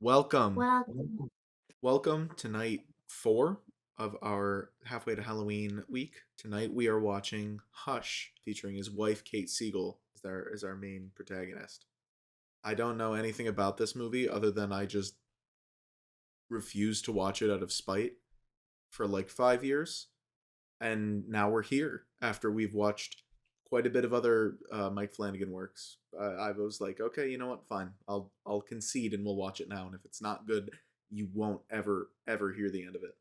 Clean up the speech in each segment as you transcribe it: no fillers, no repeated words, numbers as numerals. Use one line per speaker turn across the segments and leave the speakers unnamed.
Welcome.
Well,
Welcome to night 4 of our halfway to Halloween week. Tonight we are watching Hush, featuring his wife Kate Siegel as our main protagonist. I don't know anything about this movie other than I just refused to watch it out of spite for like 5 years, and now we're here after we've watched quite a bit of other Mike Flanagan works. I was like, okay, you know what? Fine, I'll concede and we'll watch it now. And if it's not good, you won't ever hear the end of it.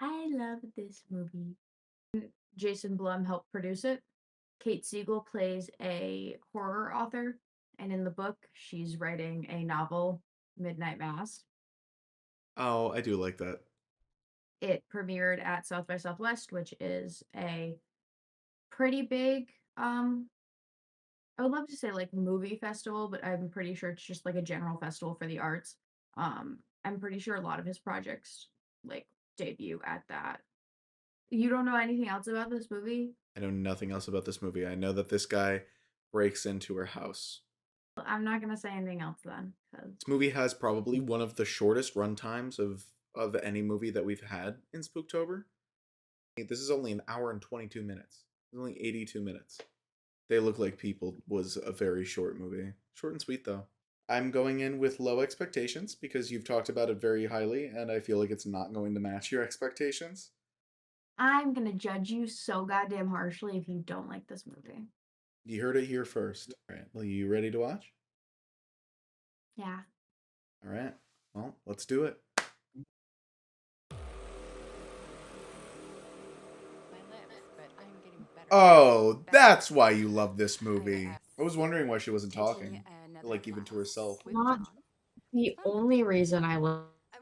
I love this movie.
Jason Blum helped produce it. Kate Siegel plays a horror author, and in the book, she's writing a novel, Midnight Mass.
Oh, I do like that.
It premiered at South by Southwest, which is a pretty big, I would love to say like movie festival, but I'm pretty sure it's just like a general festival for the arts. I'm pretty sure a lot of his projects like debut at that. You don't know anything else about this movie?
I know nothing else about this movie. I know that this guy breaks into her house.
I'm not gonna say anything else then, because
This movie has probably one of the shortest run times of any movie that we've had in Spooktober. This is only an hour and 22 minutes. It's only 82 minutes. They Look Like People was a very short movie. Short and sweet, though. I'm going in with low expectations because you've talked about it very highly, and I feel like it's not going to match your expectations.
I'm gonna judge you so goddamn harshly if you don't like this movie.
You heard it here first. All right. Well, you ready to watch?
Yeah.
All right. Well, let's do it. Oh, that's why you love this movie. I was wondering why she wasn't talking, like even to herself.
Not the only reason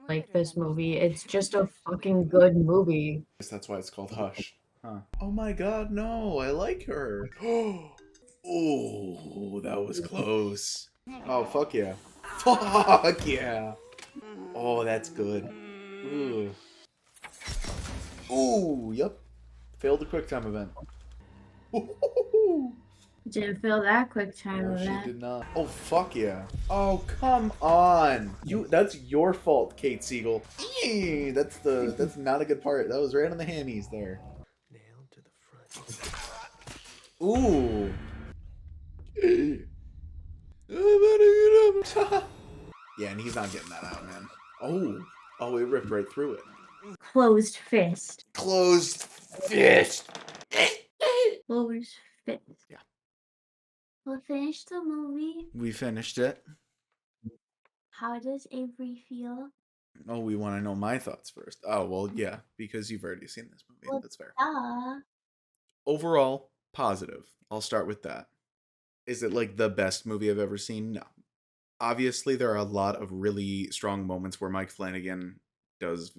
like this movie. It's just a fucking good movie.
Guess that's why it's called Hush. Huh. Oh my god, no, I like her. Oh, that was close. Oh, fuck yeah. Fuck yeah. Oh, that's good. Ooh. Ooh, yep. Failed the QuickTime event.
Didn't feel that quick time
No,
of
she
that.
did not. Oh, fuck yeah. Oh, come on. That's your fault, Kate Siegel. Eee, that's not a good part. That was right on the hammies there.
Nailed to the front.
Ooh. Yeah, and he's not getting that out, man. Oh, it ripped right through it.
closed fist.
Closed fist.
Closed fist.
Yeah.
We'll finish the movie.
We finished it.
How does Avery feel?
Oh, we want to know my thoughts first. Oh, well, yeah, because you've already seen this movie.
Well,
That's fair.
duh.
Overall, positive. I'll start with that. Is it like the best movie I've ever seen? No. Obviously, there are a lot of really strong moments where Mike Flanagan has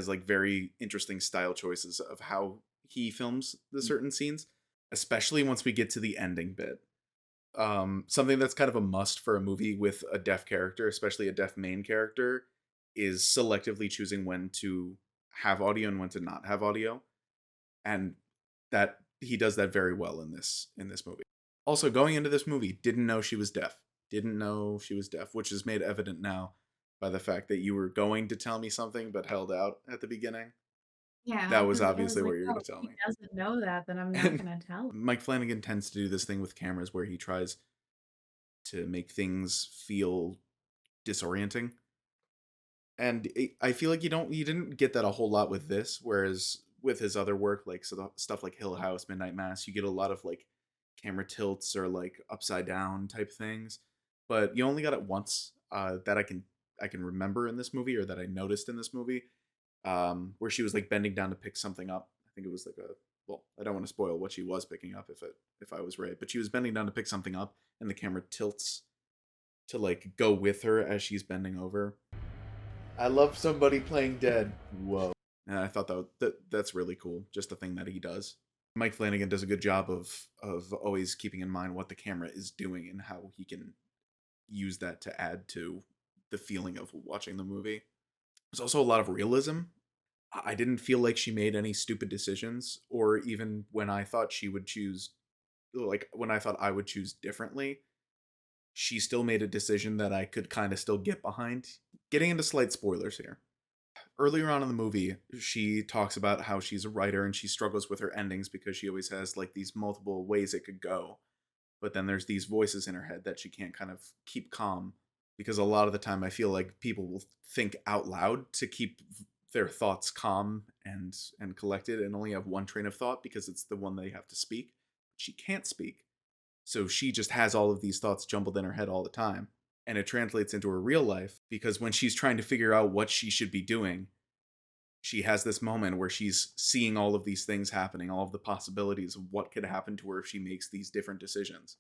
like very interesting style choices of how he films the certain scenes, especially once we get to the ending bit. Something that's kind of a must for a movie with a deaf character, especially a deaf main character, is selectively choosing when to have audio and when to not have audio, and that he does that very well in this movie. Also, going into this movie, didn't know she was deaf. Didn't know she was deaf, which is made evident now by the fact that you were going to tell me something but held out at the beginning.
Yeah,
That was
because I was
obviously
like,
what you were
oh,
going to tell
if he
me.
doesn't know that, then I'm not
And
gonna tell him.
Mike Flanagan tends to do this thing with cameras where he tries to make things feel disorienting. And I feel like you didn't get that a whole lot with this, whereas with his other work, like stuff like Hill House, Midnight Mass, you get a lot of like camera tilts or like upside down type things. But you only got it once that I can remember in this movie, or that I noticed in this movie, where she was like bending down to pick something up. I think it was like a well, I don't want to spoil what she was picking up if I was right, but she was bending down to pick something up, and the camera tilts to like go with her as she's bending over. I love somebody playing dead. Whoa. And I thought that's really cool. Just the thing that he does. Mike Flanagan does a good job of always keeping in mind what the camera is doing and how he can use that to add to the feeling of watching the movie. There's also a lot of realism. I didn't feel like she made any stupid decisions, or even when I thought she would choose, like when I thought I would choose differently, she still made a decision that I could kind of still get behind. Getting into slight spoilers here. Earlier on in the movie, she talks about how she's a writer and she struggles with her endings because she always has like these multiple ways it could go. But then there's these voices in her head that she can't kind of keep calm, because a lot of the time I feel like people will think out loud to keep their thoughts calm and collected, and only have one train of thought because it's the one they have to speak. She can't speak. So she just has all of these thoughts jumbled in her head all the time. And it translates into her real life, because when she's trying to figure out what she should be doing, she has this moment where she's seeing all of these things happening, all of the possibilities of what could happen to her if she makes these different decisions.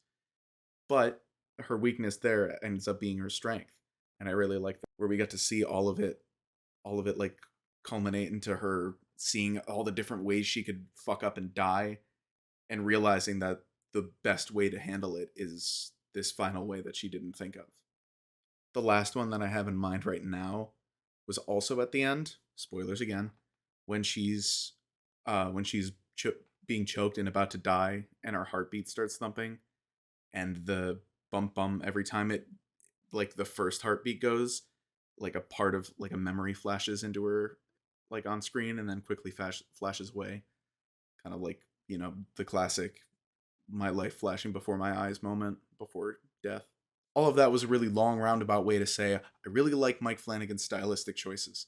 But her weakness there ends up being her strength. And I really like that, where we got to see all of it like culminate into her seeing all the different ways she could fuck up and die, and realizing that the best way to handle it is this final way that she didn't think of. The last one that I have in mind right now was also at the end. Spoilers again. When she's being choked and about to die, and her heartbeat starts thumping, and the bump every time it, like, the first heartbeat goes, like a part of like a memory flashes into her, like on screen, and then quickly flashes away. Kind of like, the classic my life flashing before my eyes moment before death. All of that was a really long roundabout way to say I really like Mike Flanagan's stylistic choices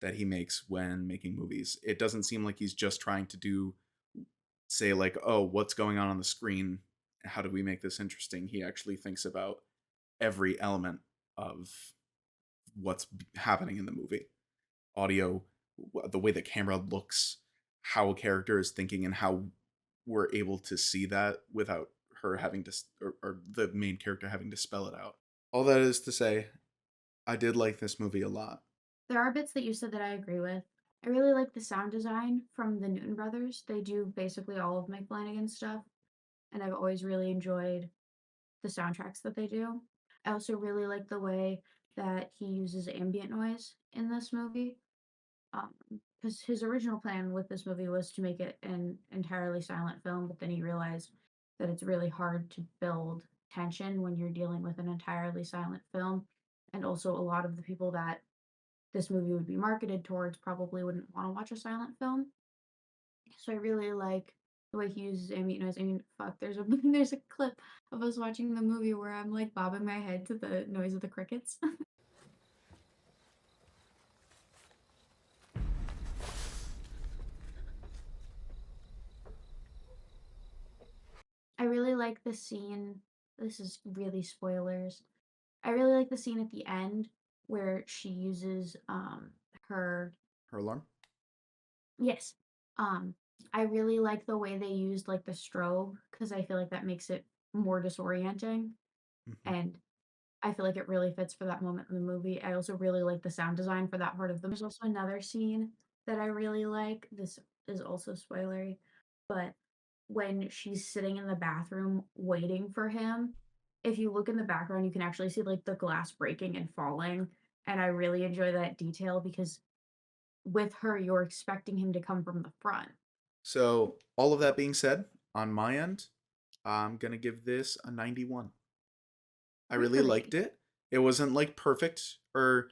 that he makes when making movies. It doesn't seem like he's just trying to say like, oh, what's going on the screen? How do we make this interesting? He actually thinks about every element of what's happening in the movie. Audio, the way the camera looks, how a character is thinking, and how we're able to see that without her having to, or the main character having to spell it out. All that is to say, I did like this movie a lot.
There are bits that you said that I agree with. I really like the sound design from the Newton brothers. They do basically all of Mike Flanagan's stuff, and I've always really enjoyed the soundtracks that they do. I also really like the way that he uses ambient noise in this movie. Because his original plan with this movie was to make it an entirely silent film, but then he realized that it's really hard to build tension when you're dealing with an entirely silent film. And also, a lot of the people that this movie would be marketed towards probably wouldn't want to watch a silent film. So I really like the way he uses ambient noise. I mean, fuck, there's a there's a clip of us watching the movie where I'm like bobbing my head to the noise of the crickets. I really like the scene. This is really spoilers. I really like the scene at the end where she uses her
Her alarm?
yes. Um I really like the way they used like the strobe, because I feel like that makes it more disorienting,
Mhm.
and I feel like it really fits for that moment in the movie. I also really like the sound design for that part of them. There's also another scene that I really like. This is also spoilery, but when she's sitting in the bathroom waiting for him, if you look in the background, you can actually see like the glass breaking and falling. And I really enjoy that detail because with her, you're expecting him to come from the front.
So, all of that being said, on my end, I'm going to give this a 91. I really
Really?
liked it. It wasn't like perfect, or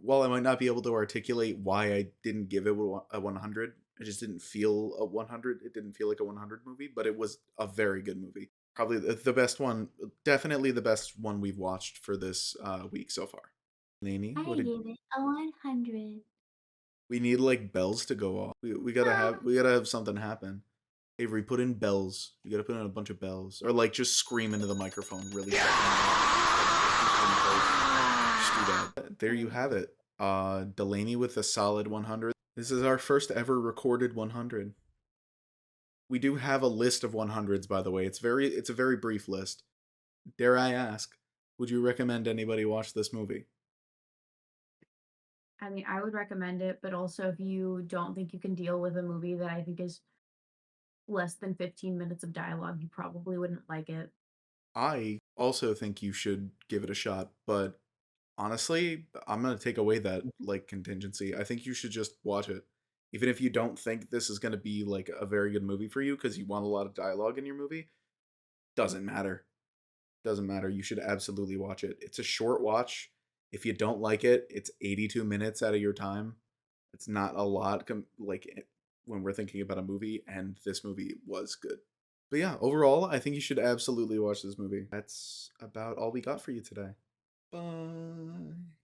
while I might not be able to articulate why I didn't give it a 100, I just didn't feel a 100. It didn't feel like a 100 movie, but it was a very good movie. Probably the best one, definitely the best one we've watched for this week so far. Lainey,
I gave it a 100.
we need like bells to go off. We gotta have something happen. Avery, put in bells. You gotta put in a bunch of bells, or like just scream into the microphone really fucking loud. Just do that. There you have it. Delaney with a solid 100. This is our first ever recorded 100. We do have a list of 100s, by the way. It's a very brief list. Dare I ask, would you recommend anybody watch this movie?
I mean, I would recommend it, but also if you don't think you can deal with a movie that I think is less than 15 minutes of dialogue, you probably wouldn't like it.
I also think you should give it a shot, but honestly, I'm gonna take away that like contingency. I think you should just watch it. Even if you don't think this is gonna be like a very good movie for you because you want a lot of dialogue in your movie, doesn't matter. Doesn't matter. You should absolutely watch it. It's a short watch. If you don't like it, it's 82 minutes out of your time. It's not a lot when we're thinking about a movie, and this movie was good. But yeah, overall, I think you should absolutely watch this movie. That's about all we got for you today. Bye.